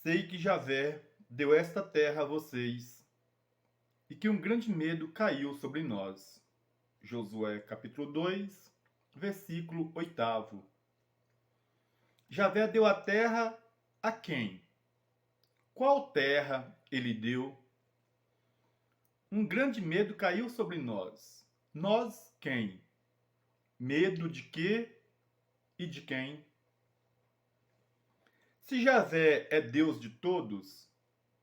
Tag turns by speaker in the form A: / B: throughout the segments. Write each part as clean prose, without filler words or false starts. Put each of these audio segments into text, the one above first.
A: Sei que Javé deu esta terra a vocês, e que um grande medo caiu sobre nós. Josué capítulo 2, versículo 8. Javé deu a terra a quem? Qual terra ele deu? Um grande medo caiu sobre nós. Nós quem? Medo de quê e de quem? Se Javé é Deus de todos,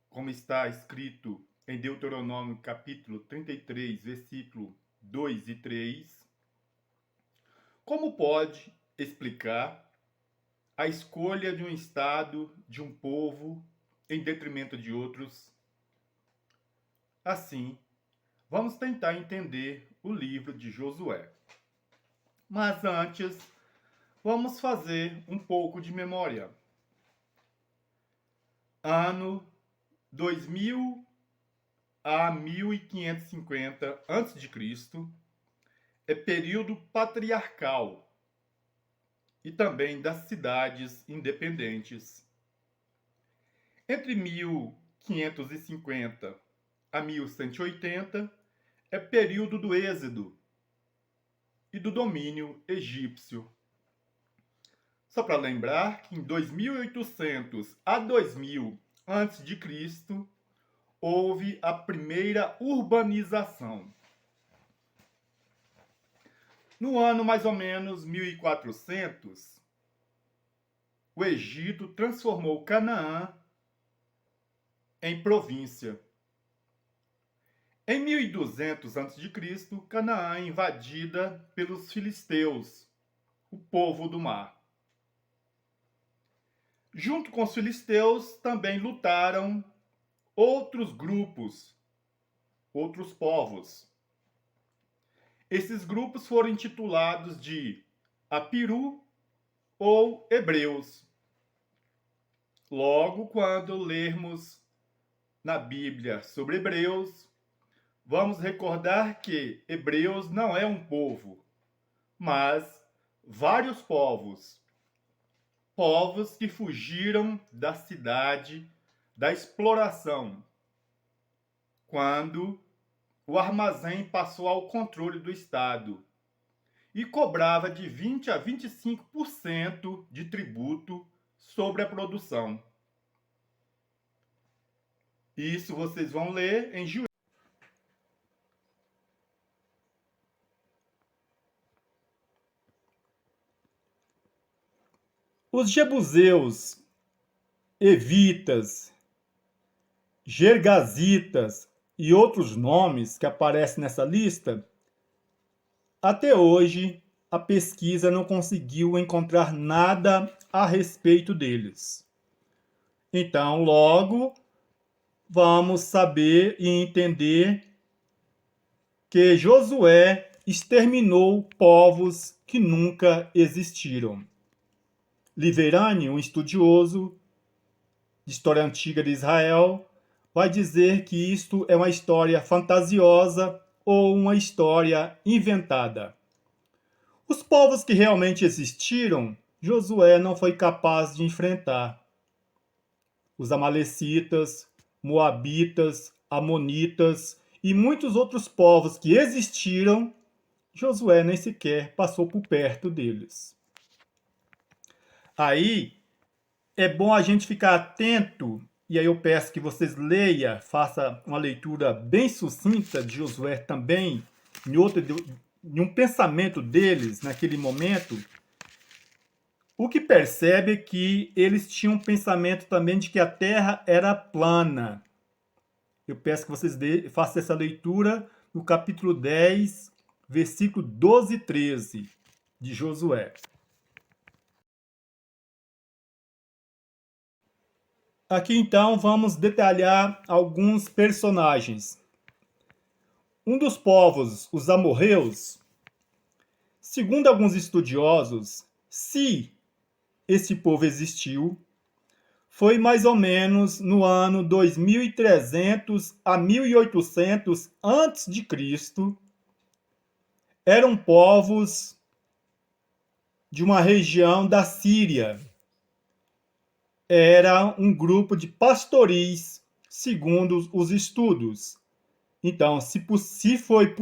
A: como está escrito em Deuteronômio capítulo 33, versículo 2 e 3, como pode explicar a escolha de um estado, de um povo, em detrimento de outros? Assim, vamos tentar entender o livro de Josué. Mas antes, vamos fazer um pouco de memória. Ano 2000 a 1550 a.C. é período patriarcal e também das cidades independentes. Entre 1550 a 1180 é período do êxodo e do domínio egípcio. Só para lembrar que em 2800 a 2000 a.C. houve a primeira urbanização. No ano mais ou menos 1400, o Egito transformou Canaã em província. Em 1200 a.C., Canaã é invadida pelos filisteus, o povo do mar. Junto com os filisteus também lutaram outros grupos, outros povos. Esses grupos foram intitulados de Apiru ou Hebreus. Logo, quando lermos na Bíblia sobre Hebreus, vamos recordar que Hebreus não é um povo, mas vários povos. Povos que fugiram da cidade, da exploração, quando o armazém passou ao controle do Estado e cobrava de 20 a 25% de tributo sobre a produção. Isso vocês vão ler em Juízes. Os jebuseus, evitas, gergazitas e outros nomes que aparecem nessa lista, até hoje a pesquisa não conseguiu encontrar nada a respeito deles. Então, logo, vamos saber e entender que Josué exterminou povos que nunca existiram. Liverani, um estudioso de história antiga de Israel, vai dizer que isto é uma história fantasiosa ou uma história inventada. Os povos que realmente existiram, Josué não foi capaz de enfrentar. Os amalecitas, moabitas, amonitas e muitos outros povos que existiram, Josué nem sequer passou por perto deles. Aí é bom a gente ficar atento, e aí eu peço que vocês leiam, faça uma leitura bem sucinta de Josué também, em um pensamento deles naquele momento. O que percebe é que eles tinham um pensamento também de que a terra era plana. Eu peço que vocês façam essa leitura no capítulo 10, versículo 12 e 13 de Josué. Aqui então vamos detalhar alguns personagens. Um dos povos, os amorreus, segundo alguns estudiosos, se esse povo existiu, foi mais ou menos no ano 2300 a 1800 a.C. Eram povos de uma região da Síria. era um grupo de pastoris, segundo os estudos. Então, se foi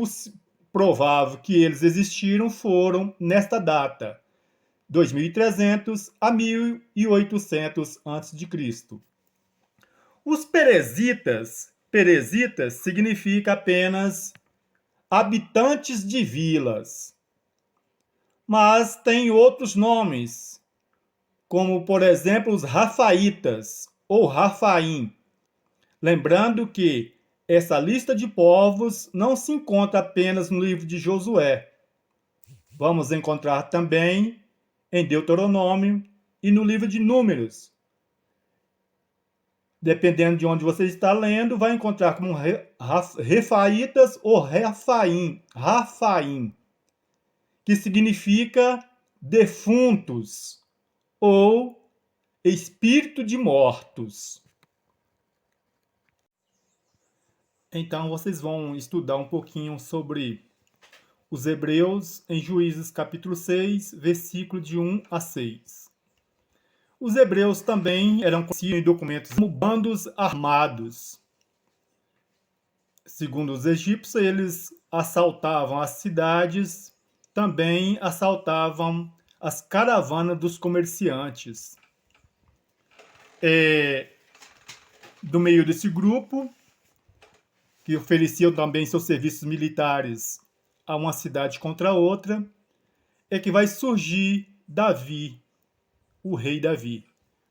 A: provável que eles existiram, foram nesta data, 2300 a 1800 a.C. Os perezitas significa apenas habitantes de vilas, mas tem outros nomes, como por exemplo os Rafaítas ou Rafaim. Lembrando que essa lista de povos não se encontra apenas no livro de Josué. Vamos encontrar também em Deuteronômio e no livro de Números. Dependendo de onde você está lendo, vai encontrar como Refaítas ou Rafaim, que significa defuntos ou espírito de mortos. Então vocês vão estudar um pouquinho sobre os hebreus em Juízes capítulo 6, versículo de 1 a 6. Os hebreus também eram conhecidos em documentos como bandos armados. Segundo os egípcios, eles assaltavam as cidades, também assaltavam as caravanas dos comerciantes. Do meio desse grupo, que ofereciam também seus serviços militares a uma cidade contra outra, é que vai surgir Davi, o rei Davi.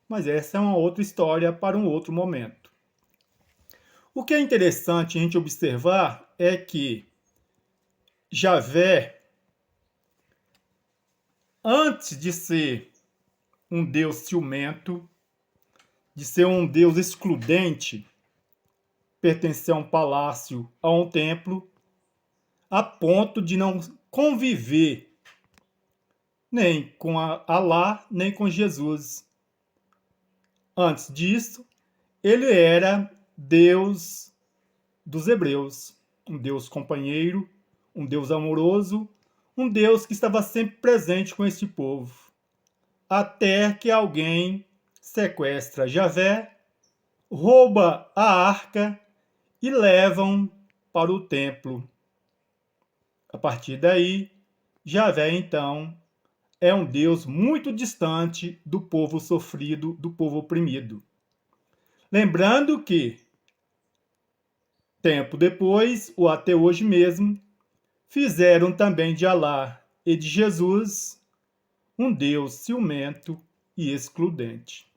A: Mas essa é uma outra história para um outro momento. O que é interessante a gente observar é que Javé, antes de ser um Deus ciumento, de ser um Deus excludente, pertencer a um palácio, a um templo, a ponto de não conviver nem com Alá, nem com Jesus. Antes disso, ele era Deus dos hebreus, um Deus companheiro, um Deus amoroso, um Deus que estava sempre presente com este povo. Até que alguém sequestra Javé, rouba a arca e levam para o templo. A partir daí, Javé então é um Deus muito distante do povo sofrido, do povo oprimido. Lembrando que, tempo depois, ou até hoje mesmo, fizeram também de Alá e de Jesus um Deus ciumento e excludente.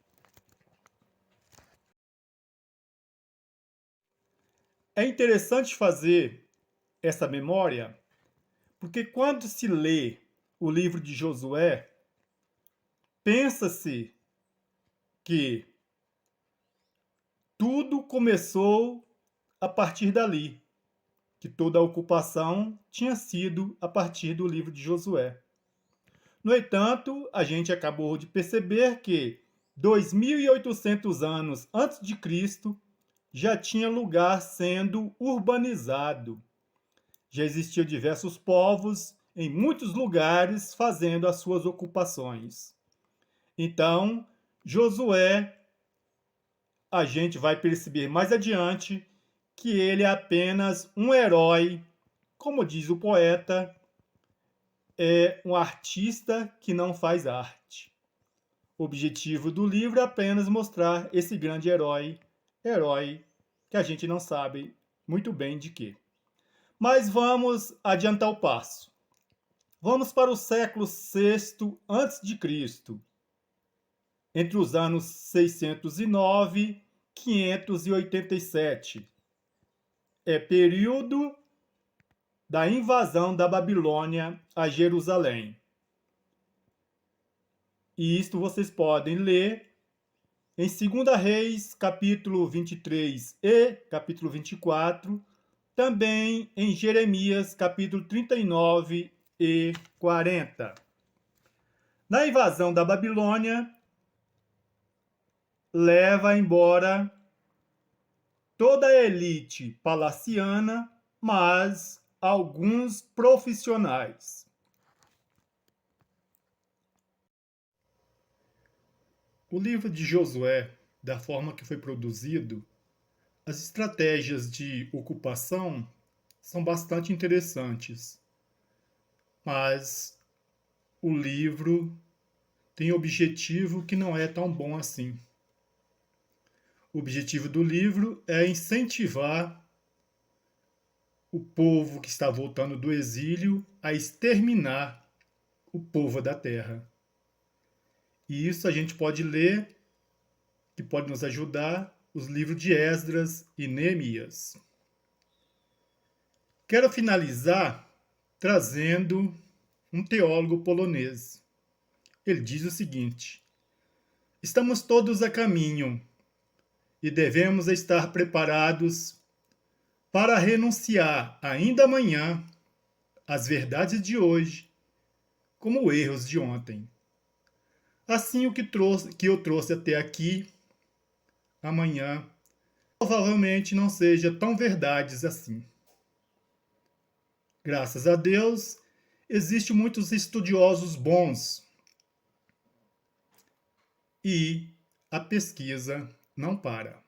A: É interessante fazer essa memória, porque quando se lê o livro de Josué, pensa-se que tudo começou a partir dali, que toda a ocupação tinha sido a partir do livro de Josué. No entanto, a gente acabou de perceber que 2.800 anos antes de Cristo já tinha lugar sendo urbanizado. Já existiam diversos povos em muitos lugares fazendo as suas ocupações. Então, Josué, a gente vai perceber mais adiante que ele é apenas um herói, como diz o poeta, é um artista que não faz arte. O objetivo do livro é apenas mostrar esse grande herói que a gente não sabe muito bem de quê. Mas vamos adiantar o passo. Vamos para o século VI a.C., entre os anos 609 e 587. É período da invasão da Babilônia a Jerusalém. E isto vocês podem ler em 2 Reis, capítulo 23 e capítulo 24, também em Jeremias, capítulo 39 e 40. Na invasão da Babilônia, leva embora toda a elite palaciana, mas alguns profissionais. O livro de Josué, da forma que foi produzido, as estratégias de ocupação são bastante interessantes, mas o livro tem objetivo que não é tão bom assim. O objetivo do livro é incentivar o povo que está voltando do exílio a exterminar o povo da terra. E isso a gente pode ler, que pode nos ajudar, os livros de Esdras e Neemias. Quero finalizar trazendo um teólogo polonês. Ele diz o seguinte: estamos todos a caminho e devemos estar preparados para renunciar ainda amanhã às verdades de hoje como erros de ontem. Assim, o que eu trouxe até aqui, amanhã, provavelmente não seja tão verdades assim. Graças a Deus, existem muitos estudiosos bons e a pesquisa não para.